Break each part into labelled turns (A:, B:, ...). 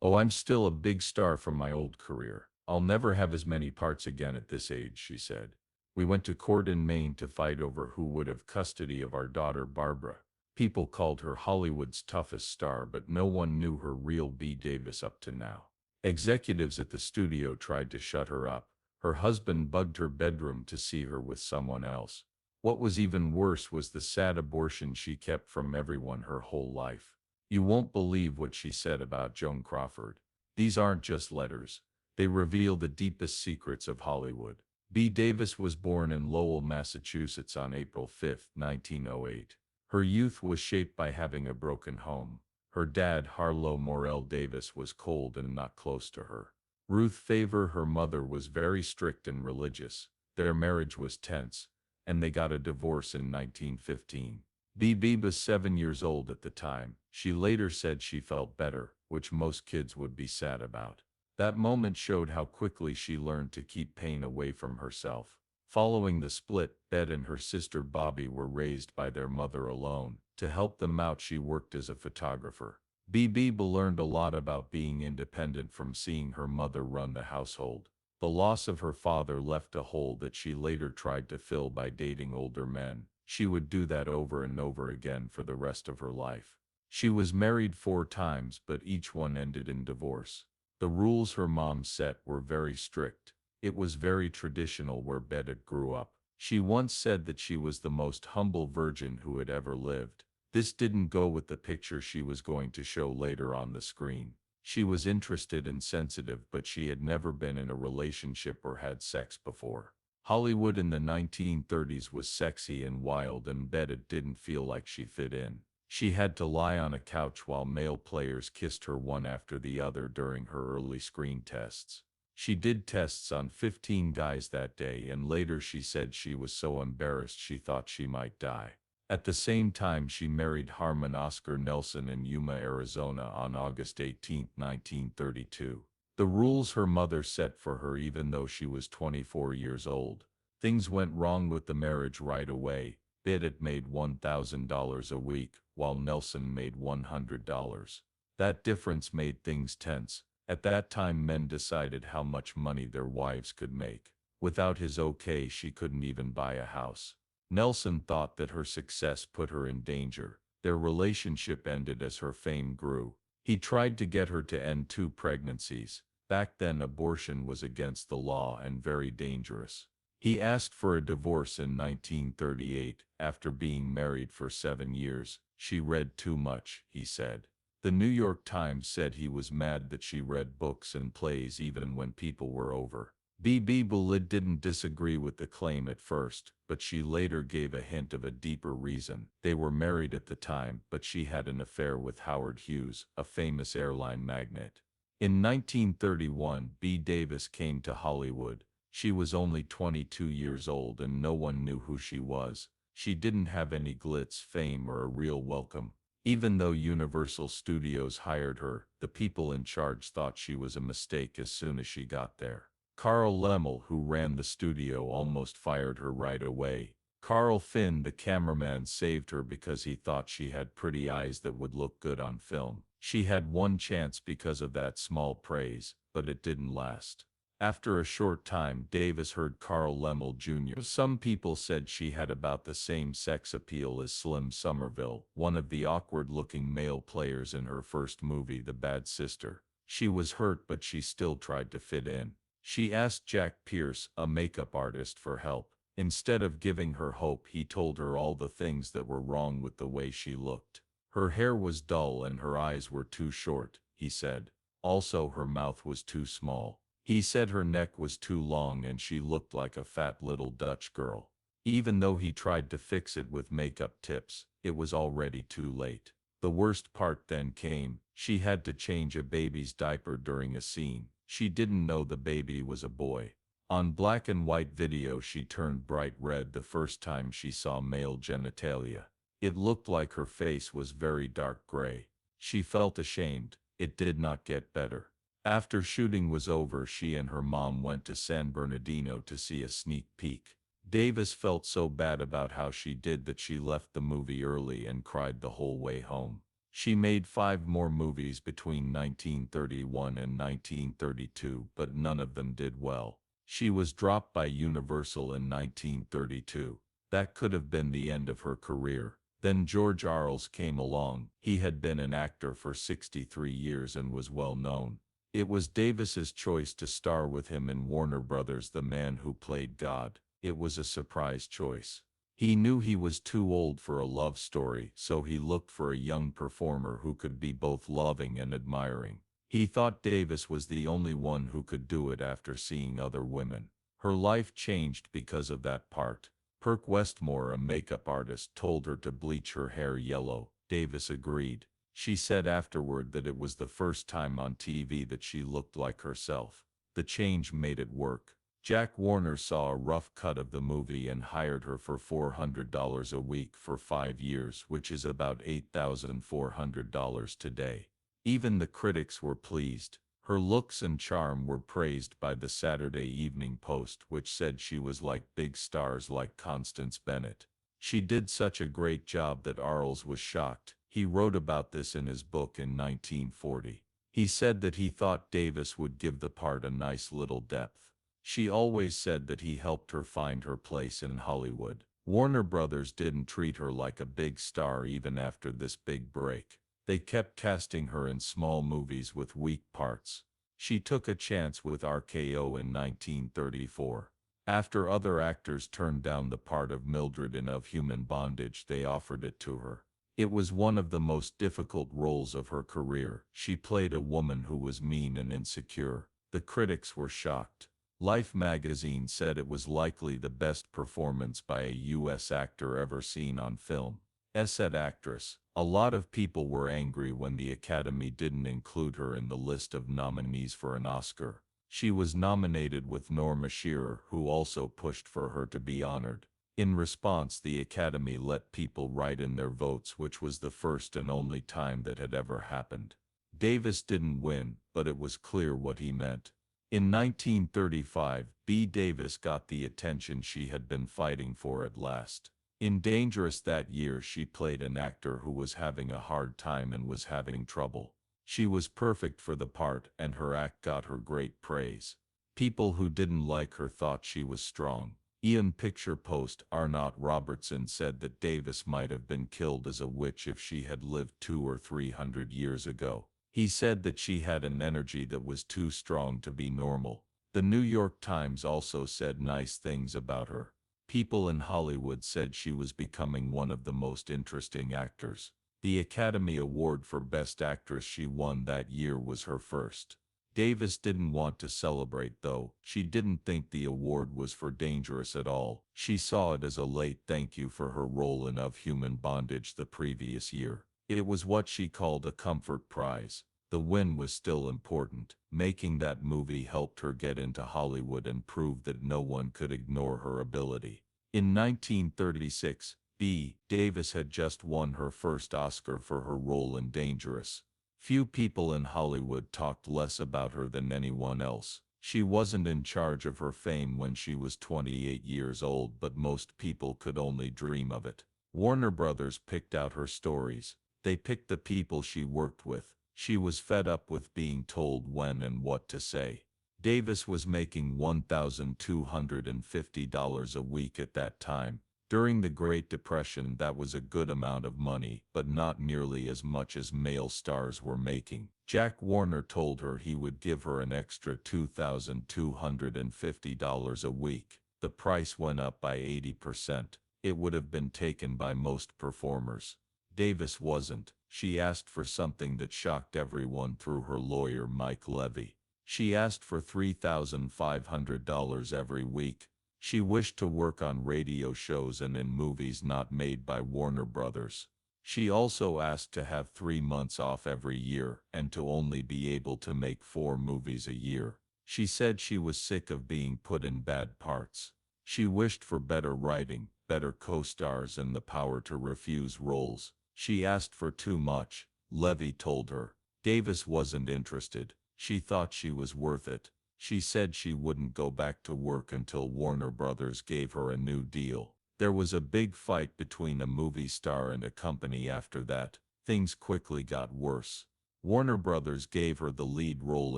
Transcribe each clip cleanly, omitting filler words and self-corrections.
A: "Oh, I'm still a big star from my old career. I'll never have as many parts again at this age," she said. "We went to court in Maine to fight over who would have custody of our daughter Barbara. People called her Hollywood's toughest star, but no one knew her real B. Davis up to now. Executives at the studio tried to shut her up. Her husband bugged her bedroom to see her with someone else. What was even worse was the sad abortion she kept from everyone her whole life. You won't believe what she said about Joan Crawford. These aren't just letters. They reveal the deepest secrets of Hollywood." B. Davis was born in Lowell, Massachusetts on April 5, 1908. Her youth was shaped by having a broken home. Her dad, Harlo Morel Davis, was cold and not close to her. Ruth Favor, her mother, was very strict and religious. Their marriage was tense, and they got a divorce in 1915. BB was 7 years old at the time. She later said she felt better, which most kids would be sad about. That moment showed how quickly she learned to keep pain away from herself. Following the split, Bette and her sister Bobby were raised by their mother alone. To help them out, she worked as a photographer. BB learned a lot about being independent from seeing her mother run the household. The loss of her father left a hole that she later tried to fill by dating older men. She would do that over and over again for the rest of her life. She was married 4 times, but each one ended in divorce. The rules her mom set were very strict. It was very traditional where Bette grew up. She once said that she was the most humble virgin who had ever lived. This didn't go with the picture she was going to show later on the screen. She was interested and sensitive, but she had never been in a relationship or had sex before. Hollywood in the 1930s was sexy and wild, and Bette didn't feel like she fit in. She had to lie on a couch while male players kissed her one after the other during her early screen tests. She did tests on 15 guys that day, and later she said she was so embarrassed she thought she might die. At the same time, she married Harmon Oscar Nelson in Yuma, Arizona on August 18, 1932. The rules her mother set for her, even though she was 24 years old. Things went wrong with the marriage right away. Bette made $1,000 a week, while Nelson made $100. That difference made things tense. At that time, men decided how much money their wives could make. Without his okay, she couldn't even buy a house. Nelson thought that her success put her in danger. Their relationship ended as her fame grew. He tried to get her to end 2 pregnancies. Back then, abortion was against the law and very dangerous. He asked for a divorce in 1938. After being married for 7 years, she read too much, he said. The New York Times said he was mad that she read books and plays even when people were over. Bibi Bulid didn't disagree with the claim at first, but she later gave a hint of a deeper reason. They were married at the time, but she had an affair with Howard Hughes, a famous airline magnate. In 1931, B. Davis came to Hollywood. She was only 22 years old and no one knew who she was. She didn't have any glitz, fame, or a real welcome. Even though Universal Studios hired her, the people in charge thought she was a mistake as soon as she got there. Carl Lemmel, who ran the studio, almost fired her right away. Carl Finn, the cameraman, saved her because he thought she had pretty eyes that would look good on film. She had one chance because of that small praise, but it didn't last. After a short time, Davis heard Carl Lemmel Jr. Some people said she had about the same sex appeal as Slim Somerville, one of the awkward-looking male players in her first movie, The Bad Sister. She was hurt, but she still tried to fit in. She asked Jack Pierce, a makeup artist, for help. Instead of giving her hope, he told her all the things that were wrong with the way she looked. Her hair was dull and her eyes were too short, he said. Also, her mouth was too small. He said her neck was too long and she looked like a fat little Dutch girl. Even though he tried to fix it with makeup tips, it was already too late. The worst part then came. She had to change a baby's diaper during a scene. She didn't know the baby was a boy. On black and white video, she turned bright red the first time she saw male genitalia. It looked like her face was very dark gray. She felt ashamed. It did not get better. After shooting was over, she and her mom went to San Bernardino to see a sneak peek. Davis felt so bad about how she did that she left the movie early and cried the whole way home. She made 5 more movies between 1931 and 1932, but none of them did well. She was dropped by Universal in 1932. That could have been the end of her career. Then George Arles came along. He had been an actor for 63 years and was well known. It was Davis's choice to star with him in Warner Brothers' The Man Who Played God. It was a surprise choice. He knew he was too old for a love story, so he looked for a young performer who could be both loving and admiring. He thought Davis was the only one who could do it after seeing other women. Her life changed because of that part. Perk Westmore, a makeup artist, told her to bleach her hair yellow. Davis agreed. She said afterward that it was the first time on TV that she looked like herself. The change made it work. Jack Warner saw a rough cut of the movie and hired her for $400 a week for 5 years, which is about $8,400 today. Even the critics were pleased. Her looks and charm were praised by the Saturday Evening Post, which said she was like big stars like Constance Bennett. She did such a great job that Arles was shocked. He wrote about this in his book in 1940. He said that he thought Davis would give the part a nice little depth. She always said that he helped her find her place in Hollywood. Warner Brothers didn't treat her like a big star even after this big break. They kept casting her in small movies with weak parts. She took a chance with RKO in 1934. After other actors turned down the part of Mildred in Of Human Bondage, they offered it to her. It was one of the most difficult roles of her career. She played a woman who was mean and insecure. The critics were shocked. Life magazine said it was likely the best performance by a U.S. actor ever seen on film. Said actress. A lot of people were angry when the Academy didn't include her in the list of nominees for an Oscar. She was nominated with Norma Shearer, who also pushed for her to be honored. In response, the Academy let people write in their votes, which was the first and only time that had ever happened. Davis didn't win, but it was clear what he meant. In 1935, Bette Davis got the attention she had been fighting for at last. In Dangerous that year, she played an actor who was having a hard time and was having trouble. She was perfect for the part, and her act got her great praise. People who didn't like her thought she was strong. Ian Picture Post Arnott Robertson said that Davis might have been killed as a witch if she had lived 200 or 300 years ago. He said that she had an energy that was too strong to be normal. The New York Times also said nice things about her. People in Hollywood said she was becoming one of the most interesting actors. The Academy Award for Best Actress she won that year was her first. Davis didn't want to celebrate, though. She didn't think the award was for Dangerous at all. She saw it as a late thank you for her role in Of Human Bondage the previous year. It was what she called a comfort prize. The win was still important. Making that movie helped her get into Hollywood and proved that no one could ignore her ability. In 1936, Bette Davis had just won her first Oscar for her role in Dangerous. Few people in Hollywood talked less about her than anyone else. She wasn't in charge of her fame when she was 28 years old, but most people could only dream of it. Warner Brothers picked out her stories. They picked the people she worked with. She was fed up with being told when and what to say. Davis was making $1,250 a week at that time. During the Great Depression, that was a good amount of money, but not nearly as much as male stars were making. Jack Warner told her he would give her an extra $2,250 a week. The price went up by 80%. It would have been taken by most performers. Davis wasn't. She asked for something that shocked everyone through her lawyer, Mike Levy. She asked for $3,500 every week. She wished to work on radio shows and in movies not made by Warner Brothers. She also asked to have 3 months off every year and to only be able to make 4 movies a year. She said she was sick of being put in bad parts. She wished for better writing, better co-stars, and the power to refuse roles. She asked for too much, Levy told her. Davis wasn't interested. She thought she was worth it. She said she wouldn't go back to work until Warner Brothers gave her a new deal. There was a big fight between a movie star and a company after that. Things quickly got worse. Warner Brothers gave her the lead role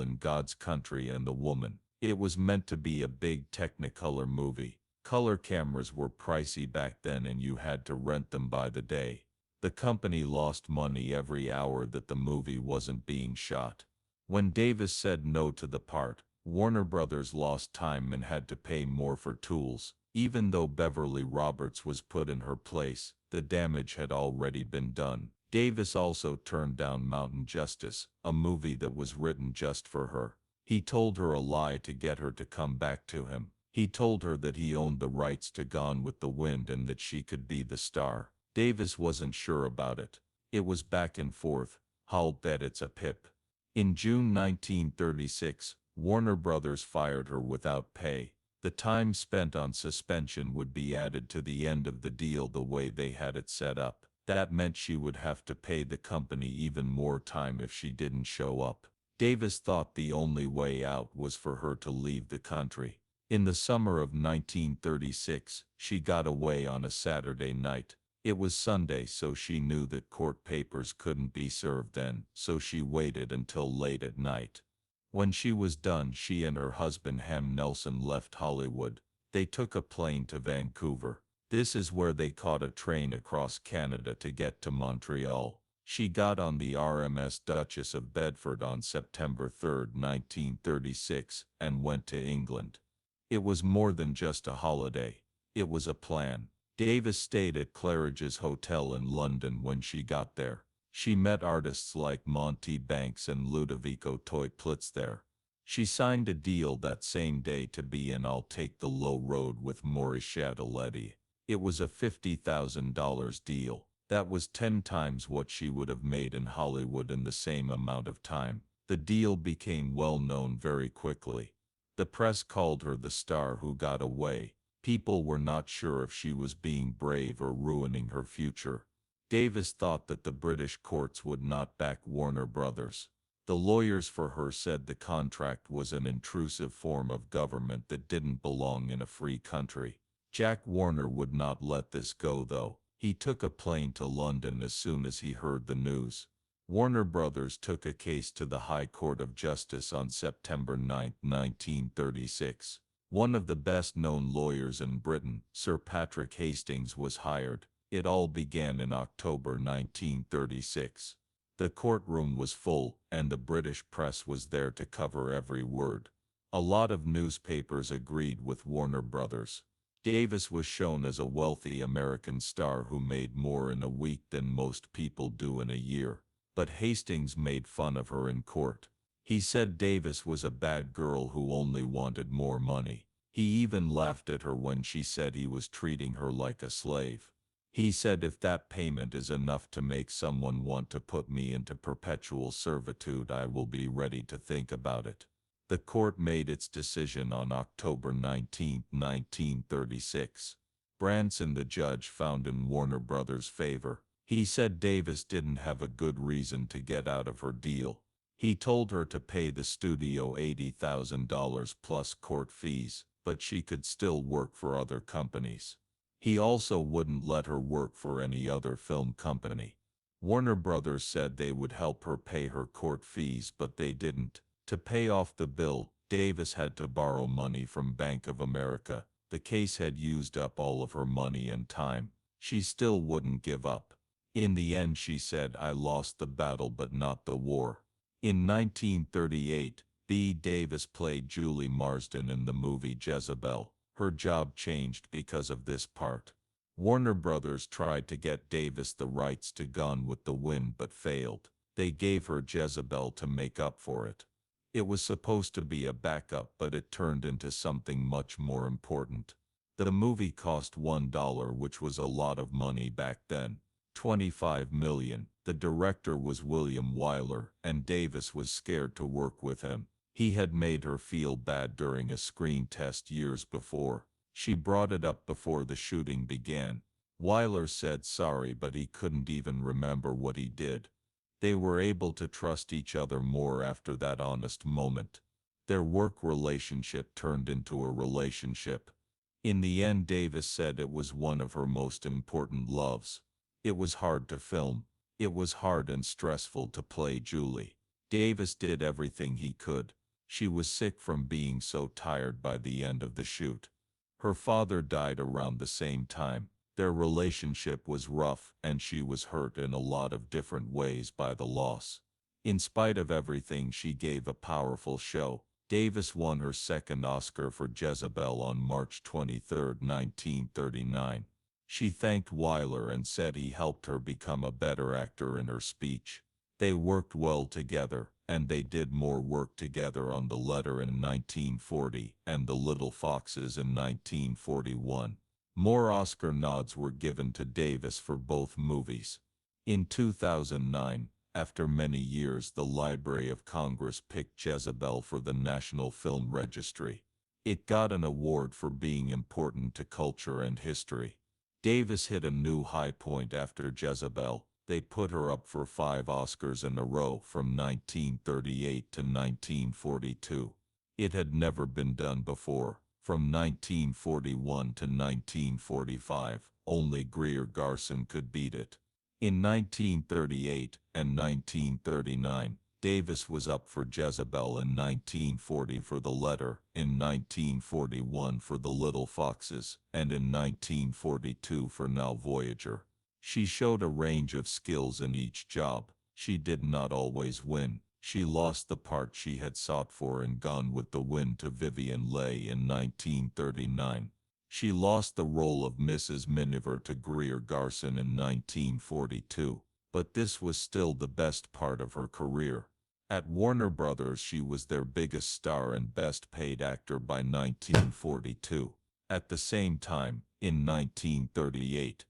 A: in God's Country and the Woman. It was meant to be a big Technicolor movie. Color cameras were pricey back then and you had to rent them by the day. The company lost money every hour that the movie wasn't being shot. When Davis said no to the part, Warner Brothers lost time and had to pay more for tools. Even though Beverly Roberts was put in her place, the damage had already been done. Davis also turned down Mountain Justice, a movie that was written just for her. He told her a lie to get her to come back to him. He told her that he owned the rights to Gone with the Wind and that she could be the star. Davis wasn't sure about it. It was back and forth. I'll bet it's a pip. In June 1936, Warner Brothers fired her without pay. The time spent on suspension would be added to the end of the deal the way they had it set up. That meant she would have to pay the company even more time if she didn't show up. Davis thought the only way out was for her to leave the country. In the summer of 1936, she got away on a Saturday night. It was Sunday, so she knew that court papers couldn't be served then, so she waited until late at night. When she was done, she and her husband Ham Nelson left Hollywood. They took a plane to Vancouver. This is where they caught a train across Canada to get to Montreal. She got on the RMS Duchess of Bedford on September 3, 1936, and went to England. It was more than just a holiday. It was a plan. Davis stayed at Claridge's Hotel in London when she got there. She met artists like Monty Banks and Ludovico Toiplitz there. She signed a deal that same day to be in I'll Take the Low Road with Maurice Châtelet. It was a $50,000 deal. That was 10 times what she would have made in Hollywood in the same amount of time. The deal became well known very quickly. The press called her the star who got away. People were not sure if she was being brave or ruining her future. Davis thought that the British courts would not back Warner Brothers. The lawyers for her said the contract was an intrusive form of government that didn't belong in a free country. Jack Warner would not let this go, though. He took a plane to London as soon as he heard the news. Warner Brothers took a case to the High Court of Justice on September 9, 1936. One of the best-known lawyers in Britain, Sir Patrick Hastings, was hired. It all began in October 1936. The courtroom was full, and the British press was there to cover every word. A lot of newspapers agreed with Warner Brothers. Davis was shown as a wealthy American star who made more in a week than most people do in a year. But Hastings made fun of her in court. He said Davis was a bad girl who only wanted more money. He even laughed at her when she said he was treating her like a slave. He said, if that payment is enough to make someone want to put me into perpetual servitude, I will be ready to think about it. The court made its decision on October 19, 1936. Branson, the judge, found in Warner Brothers' favor. He said Davis didn't have a good reason to get out of her deal. He told her to pay the studio $80,000 plus court fees, but she could still work for other companies. He also wouldn't let her work for any other film company. Warner Brothers said they would help her pay her court fees, but they didn't. To pay off the bill, Davis had to borrow money from Bank of America. The case had used up all of her money and time. She still wouldn't give up. In the end, she said, I lost the battle but not the war. In 1938, Bette Davis played Julie Marsden in the movie Jezebel. Her job changed because of this part. Warner Brothers tried to get Davis the rights to Gone with the Wind but failed. They gave her Jezebel to make up for it. It was supposed to be a backup, but it turned into something much more important. The movie cost $1, which was a lot of money back then. $25 million. The director was William Wyler, and Davis was scared to work with him. He had made her feel bad during a screen test years before. She brought it up before the shooting began. Wyler said sorry, but he couldn't even remember what he did. They were able to trust each other more after that honest moment. Their work relationship turned into a relationship. In the end, Davis said it was one of her most important loves. It was hard to film.
B: It was hard and stressful to play Julie. Davis did everything he could. She was sick from being so tired by the end of the shoot. Her father died around the same time. Their relationship was rough, and she was hurt in a lot of different ways by the loss. In spite of everything, she gave a powerful show. Davis won her second Oscar for Jezebel on March 23, 1939. She thanked Wyler and said he helped her become a better actor in her speech. They worked well together, and they did more work together on The Letter in 1940 and The Little Foxes in 1941. More Oscar nods were given to Davis for both movies. In 2009, after many years, the Library of Congress picked Jezebel for the National Film Registry. It got an award for being important to culture and history. Davis hit a new high point after Jezebel. They put her up for 5 Oscars in a row from 1938 to 1942. It had never been done before. From 1941 to 1945, only Greer Garson could beat it. In 1938 and 1939, Davis was up for Jezebel in 1940 for The Letter, in 1941 for The Little Foxes, and in 1942 for Now Voyager. She showed a range of skills in each job. She did not always win. She lost the part she had sought for in Gone with the Wind to Vivien Leigh in 1939. She lost the role of Mrs. Miniver to Greer Garson in 1942, but this was still the best part of her career. At Warner Brothers, she was their biggest star and best paid actor by 1942. At the same time, in 1938,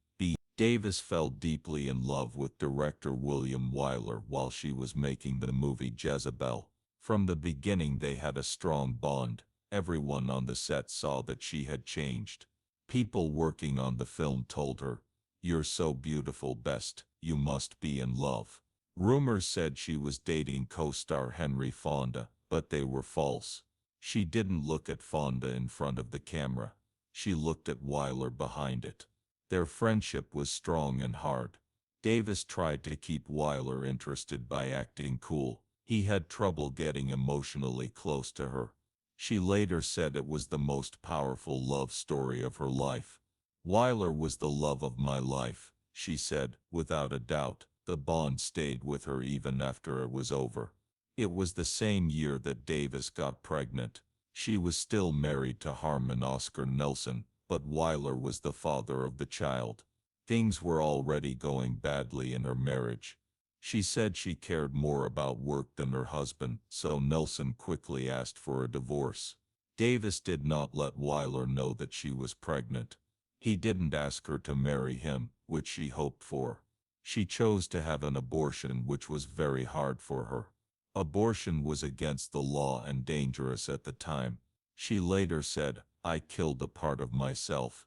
B: Davis fell deeply in love with director William Wyler while she was making the movie Jezebel. From the beginning they had a strong bond. Everyone on the set saw that she had changed. People working on the film told her, "You're so beautiful, Best, you must be in love." Rumors said she was dating co-star Henry Fonda, but they were false. She didn't look at Fonda in front of the camera. She looked at Wyler behind it. Their friendship was strong and hard. Davis tried to keep Wyler interested by acting cool. He had trouble getting emotionally close to her. She later said it was the most powerful love story of her life. Wyler was the love of my life, she said, without a doubt. The bond stayed with her even after it was over. It was the same year that Davis got pregnant. She was still married to Harmon Oscar Nelson, but Wyler was the father of the child. Things were already going badly in her marriage. She said she cared more about work than her husband, so Nelson quickly asked for a divorce. Davis did not let Wyler know that she was pregnant. He didn't ask her to marry him, which she hoped for. She chose to have an abortion, which was very hard for her. Abortion was against the law and dangerous at the time. She later said, "I killed a part of myself."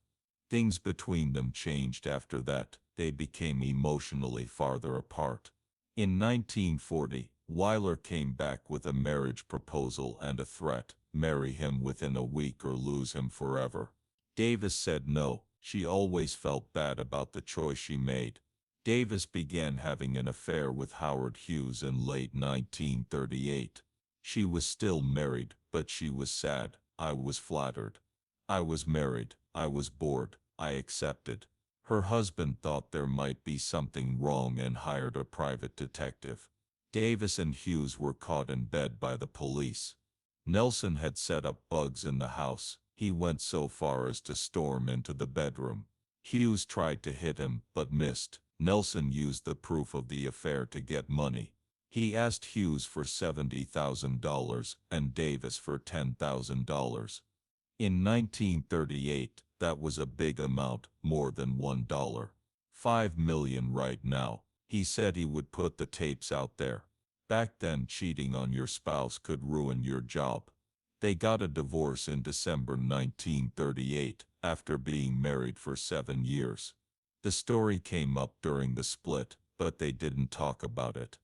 B: Things between them changed after that. They became emotionally farther apart. In 1940, Wyler came back with a marriage proposal and a threat: marry him within a week or lose him forever. Davis said no. She always felt bad about the choice she made. Davis began having an affair with Howard Hughes in late 1938. She was still married, but she was sad. "I was flattered. I was married. I was bored. I accepted." Her husband thought there might be something wrong and hired a private detective. Davis and Hughes were caught in bed by the police. Nelson had set up bugs in the house. He went so far as to storm into the bedroom. Hughes tried to hit him, but missed. Nelson used the proof of the affair to get money. He asked Hughes for $70,000 and Davis for $10,000. In 1938, that was a big amount, more than $1. $5 million right now. He said he would put the tapes out there. Back then, cheating on your spouse could ruin your job. They got a divorce in December 1938, after being married for 7 years. The story came up during the split, but they didn't talk about it.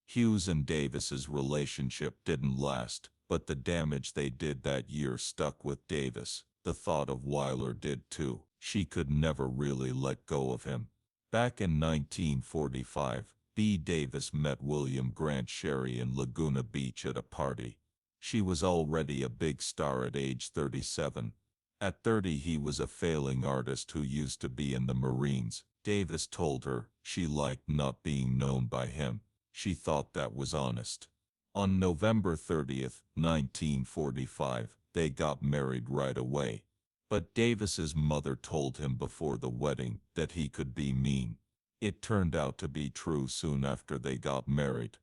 B: Hughes and Davis's relationship didn't last, but the damage they did that year stuck with Davis. The thought of Wyler did too. She could never really let go of him. Back in 1945, B. Davis met William Grant Sherry in Laguna Beach at a party. She was already a big star at age 37. At 30 he was a failing artist who used to be in the Marines. Davis told her she liked not being known by him. She thought that was honest. On November 30th, 1945, they got married right away. But Davis's mother told him before the wedding that he could be mean. It turned out to be true soon after they got married.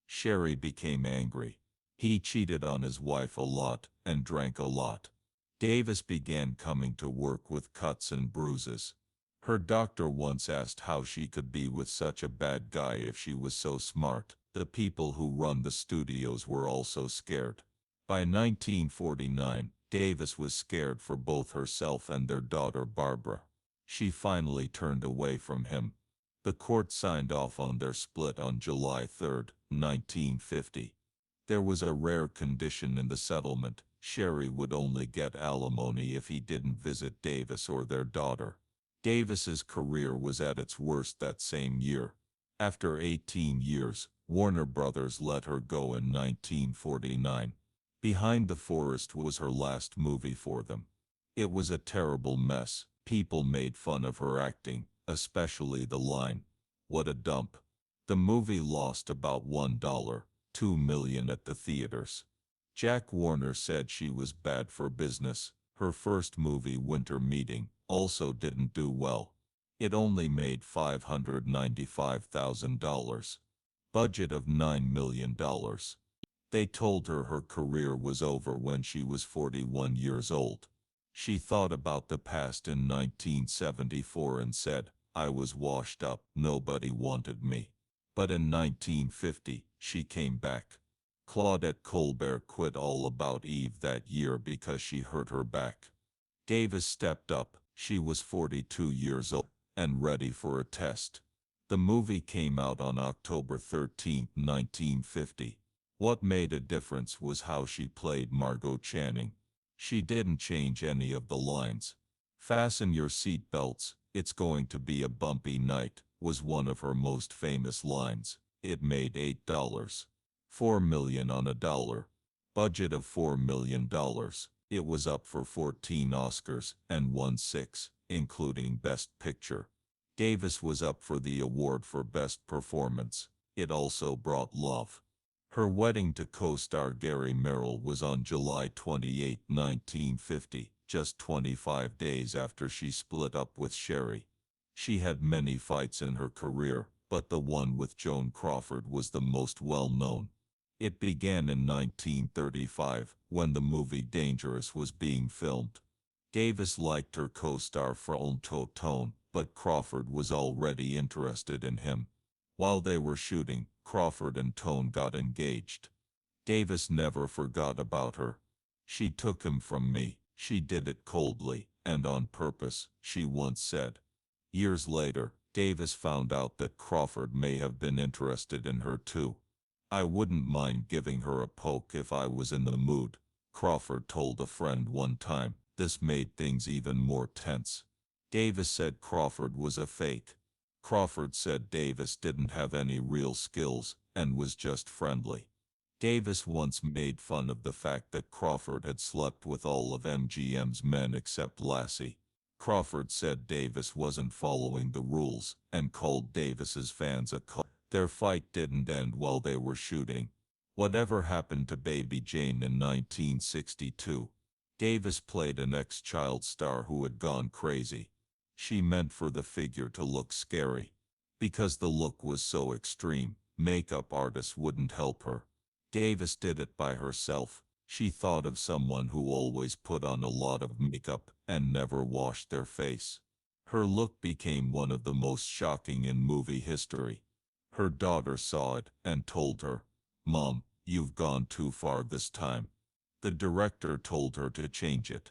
B: Sherry became angry. He cheated on his wife a lot and drank a lot. Davis began coming to work with cuts and bruises. Her doctor once asked how she could be with such a bad guy if she was so smart. The people who run the studios were also scared. By 1949, Davis was scared for both herself and their daughter Barbara. She finally turned away from him. The court signed off on their split on July 3, 1950. There was a rare condition in the settlement. Sherry would only get alimony if he didn't visit Davis or their daughter. Davis's career was at its worst that same year. After 18 years, Warner Brothers let her go in 1949. Behind the Forest was her last movie for them. It was a terrible mess. People made fun of her acting, especially the line, "What a dump." The movie lost about $1.2 million at the theaters. Jack Warner said she was bad for business. Her first movie, Winter Meeting, also didn't do well. It only made $595,000. Budget of $9 million. They told her her career was over when she was 41 years old. She thought about the past in 1974 and said, "I was washed up, nobody wanted me." But in 1950, she came back. Claudette Colbert quit All About Eve that year because she hurt her back. Davis stepped up. She was 42 years old and ready for a test. The movie came out on October 13, 1950. What made a difference was how she played Margot Channing. She didn't change any of the lines. "Fasten your seat belts, it's going to be a bumpy night," was one of her most famous lines. It made $8.4 million on a dollar. Budget of $4 million. It was up for 14 Oscars and won 6, including Best Picture. Davis was up for the award for Best Performance. It also brought love. Her wedding to co-star Gary Merrill was on July 28, 1950, just 25 days after she split up with Sherry. She had many fights in her career, but the one with Joan Crawford was the most well-known. It began in 1935, when the movie Dangerous was being filmed. Davis liked her co-star Franto Tone, but Crawford was already interested in him. While they were shooting, Crawford and Tone got engaged. Davis never forgot about her. "She took him from me. She did it coldly, and on purpose," she once said. Years later, Davis found out that Crawford may have been interested in her too. "I wouldn't mind giving her a poke if I was in the mood," Crawford told a friend one time. This made things even more tense. Davis said Crawford was a fake. Crawford said Davis didn't have any real skills and was just friendly. Davis once made fun of the fact that Crawford had slept with all of MGM's men except Lassie. Crawford said Davis wasn't following the rules and called Davis's fans a cult. Their fight didn't end while they were shooting. Whatever happened to Baby Jane in 1962? Davis played an ex-child star who had gone crazy. She meant for the figure to look scary. Because the look was so extreme, makeup artists wouldn't help her. Davis did it by herself. She thought of someone who always put on a lot of makeup and never washed their face. Her look became one of the most shocking in movie history. Her daughter saw it and told her, "Mom, you've gone too far this time." The director told her to change it.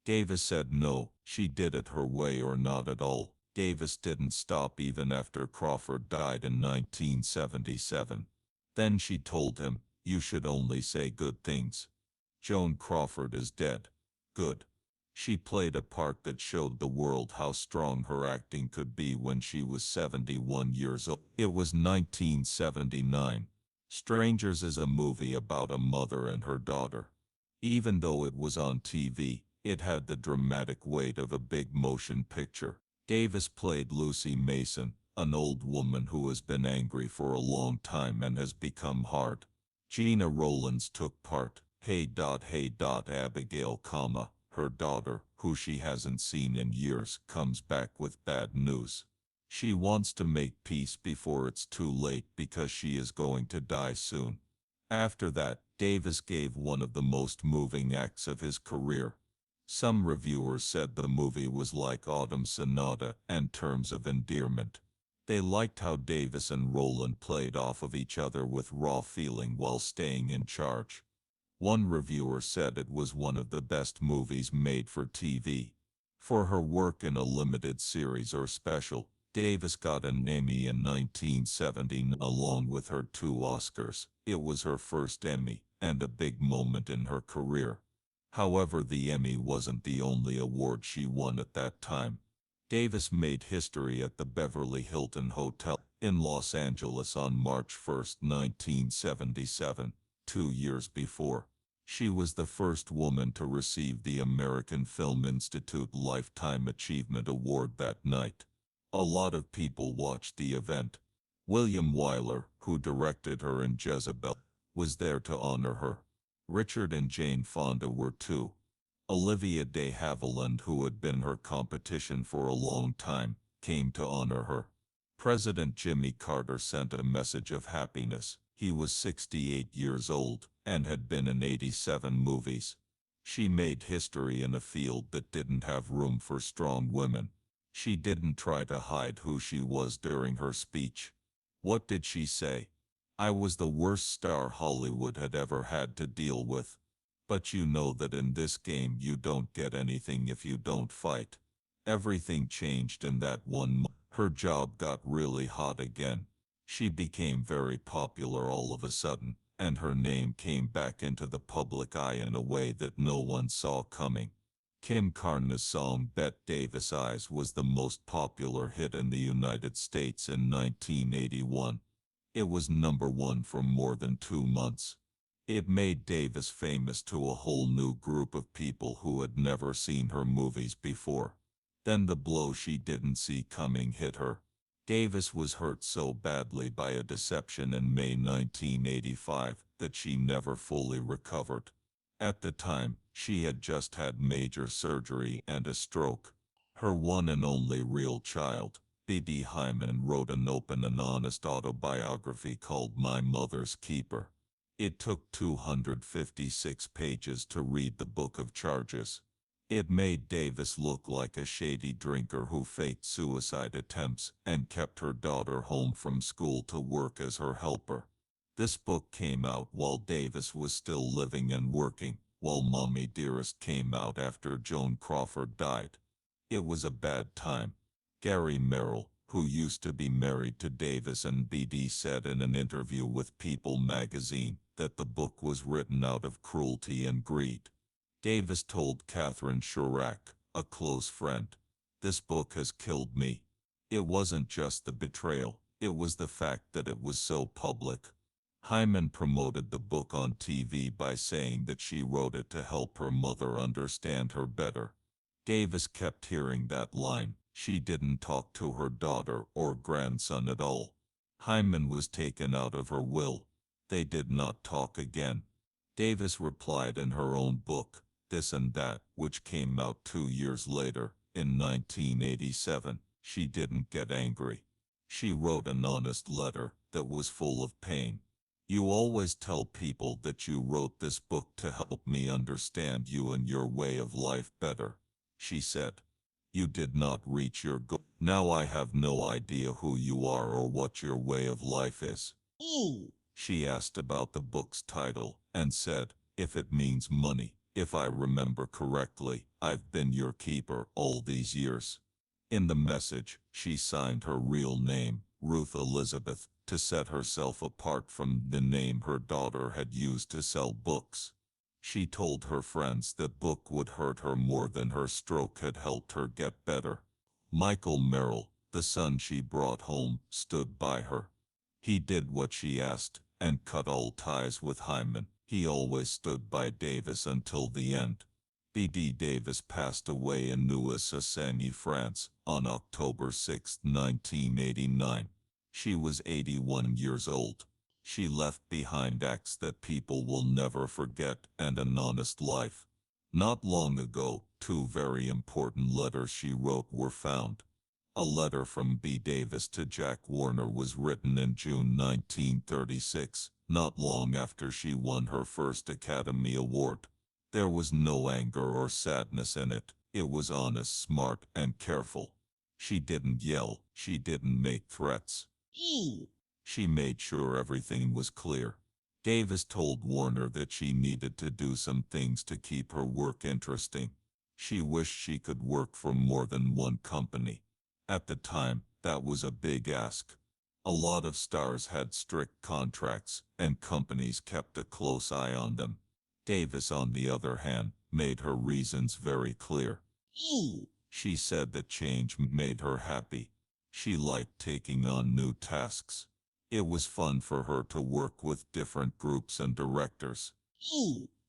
B: Davis said no, she did it her way or not at all. Davis didn't stop even after Crawford died in 1977. Then she told him, "You should only say good things. Joan Crawford is dead." Good. She played a part that showed the world how strong her acting could be when she was 71 years old. It was 1979. Strangers is a movie about a mother and her daughter. Even though it was on TV, it had the dramatic weight of a big motion picture. Davis played Lucy Mason, an old woman who has been angry for a long time and has become hard. Gina Rowlands took part. Hey. Abigail, her daughter, who she hasn't seen in years, comes back with bad news. She wants to make peace before it's too late because she is going to die soon. After that, Davis gave one of the most moving acts of his career. Some reviewers said the movie was like Autumn Sonata in terms of endearment. They liked how Davis and Rowland played off of each other with raw feeling while staying in charge. One reviewer said it was one of the best movies made for TV. For her work in a limited series or special, Davis got an Emmy in 1970 along with her 2 Oscars. It was her first Emmy, and a big moment in her career. However, the Emmy wasn't the only award she won at that time. Davis made history at the Beverly Hilton Hotel in Los Angeles on March 1, 1977, 2 years before. She was the first woman to receive the American Film Institute Lifetime Achievement Award that night. A lot of people watched the event. William Wyler, who directed her in Jezebel, was there to honor her. Richard and Jane Fonda were too. Olivia de Havilland, who had been her competition for a long time, came to honor her. President Jimmy Carter sent a message of happiness. He was 68 years old and had been in 87 movies. She made history in a field that didn't have room for strong women. She didn't try to hide who she was during her speech. What did she say? I was the worst star Hollywood had ever had to deal with. But you know that in this game you don't get anything if you don't fight. Everything changed in that 1 month. Her job got really hot again. She became very popular all of a sudden, and her name came back into the public eye in a way that no one saw coming. Kim Carnes' song "Bette Davis Eyes" was the most popular hit in the United States in 1981. It was #1 for more than 2 months. It made Davis famous to a whole new group of people who had never seen her movies before. Then the blow she didn't see coming hit her. Davis was hurt so badly by a deception in May 1985 that she never fully recovered. At the time, she had just had major surgery and a stroke. Her one and only real child, Bette Hyman, wrote an open and honest autobiography called My Mother's Keeper. It took 256 pages to read the book of charges. It made Davis look like a shady drinker who faked suicide attempts and kept her daughter home from school to work as her helper. This book came out while Davis was still living and working, while Mommy Dearest came out after Joan Crawford died. It was a bad time. Gary Merrill, who used to be married to Davis and Bette, said in an interview with People magazine that the book was written out of cruelty and greed. Davis told Catherine Chirac, a close friend, "This book has killed me. It wasn't just the betrayal, it was the fact that it was so public." Hyman promoted the book on TV by saying that she wrote it to help her mother understand her better. Davis kept hearing that line. She didn't talk to her daughter or grandson at all. Hyman was taken out of her will. They did not talk again. Davis replied in her own book, This and That, which came out 2 years later, in 1987. She didn't get angry. She wrote an honest letter that was full of pain. "You always tell people that you wrote this book to help me understand you and your way of life better," she said. "You did not reach your goal. Now I have no idea who you are or what your way of life is." Ooh. She asked about the book's title and said, "If it means money, if I remember correctly, I've been your keeper all these years." In the message, she signed her real name, Ruth Elizabeth, to set herself apart from the name her daughter had used to sell books. She told her friends that book would hurt her more than her stroke had helped her get better. Michael Merrill, the son she brought home, stood by her. He did what she asked and cut all ties with Hyman. He always stood by Davis until the end. B.D. Davis passed away in Neuilly-sur-Seine, France, on October 6, 1989. She was 81 years old. She left behind acts that people will never forget and an honest life. Not long ago, two very important letters she wrote were found. A letter from B. Davis to Jack Warner was written in June 1936, not long after she won her first Academy Award. There was no anger or sadness in it. It was honest, smart, and careful. She didn't yell. She didn't make threats. She made sure everything was clear. Davis told Warner that she needed to do some things to keep her work interesting. She wished she could work for more than one company. At the time, that was a big ask. A lot of stars had strict contracts, and companies kept a close eye on them. Davis, on the other hand, made her reasons very clear. She said that change made her happy. She liked taking on new tasks. It was fun for her to work with different groups and directors.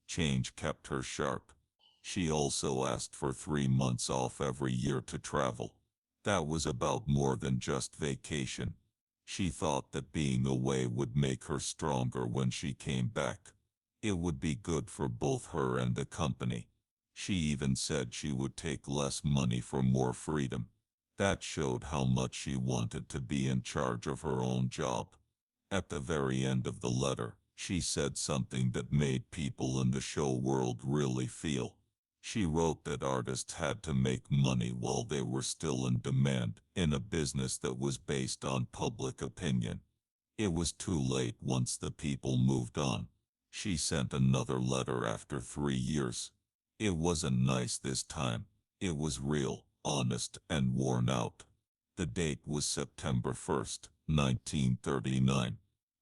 B: Change kept her sharp. She also asked for 3 months off every year to travel. That was about more than just vacation. She thought that being away would make her stronger when she came back. It would be good for both her and the company. She even said she would take less money for more freedom. That showed how much she wanted to be in charge of her own job. At the very end of the letter, she said something that made people in the show world really feel. She wrote that artists had to make money while they were still in demand, in a business that was based on public opinion. It was too late once the people moved on. She sent another letter after 3 years. It wasn't nice this time. It was real, honest, and worn out. The date was September 1st, 1939.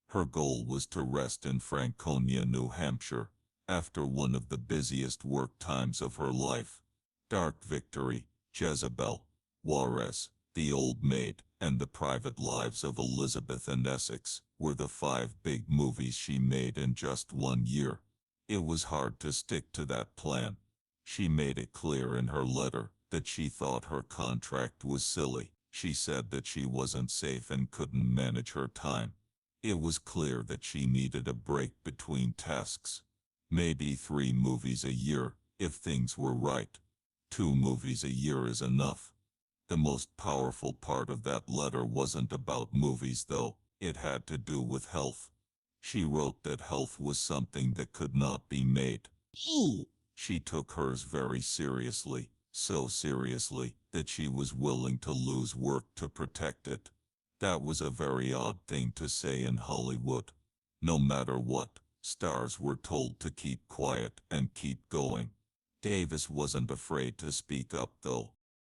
B: Her goal was to rest in Franconia, New Hampshire, after one of the busiest work times of her life. Dark Victory, Jezebel, Juarez, The Old Maid, and The Private Lives of Elizabeth and Essex were the 5 big movies she made in just 1 year. It was hard to stick to that plan. She made it clear in her letter that she thought her contract was silly. She said that she wasn't safe and couldn't manage her time. It was clear that she needed a break between tasks. Maybe 3 movies a year, if things were right. 2 movies a year is enough. The most powerful part of that letter wasn't about movies, though. It had to do with health. She wrote that health was something that could not be made. She took hers very seriously, so seriously that she was willing to lose work to protect it. That was a very odd thing to say in Hollywood. No matter what, stars were told to keep quiet and keep going. Davis wasn't afraid to speak up, though.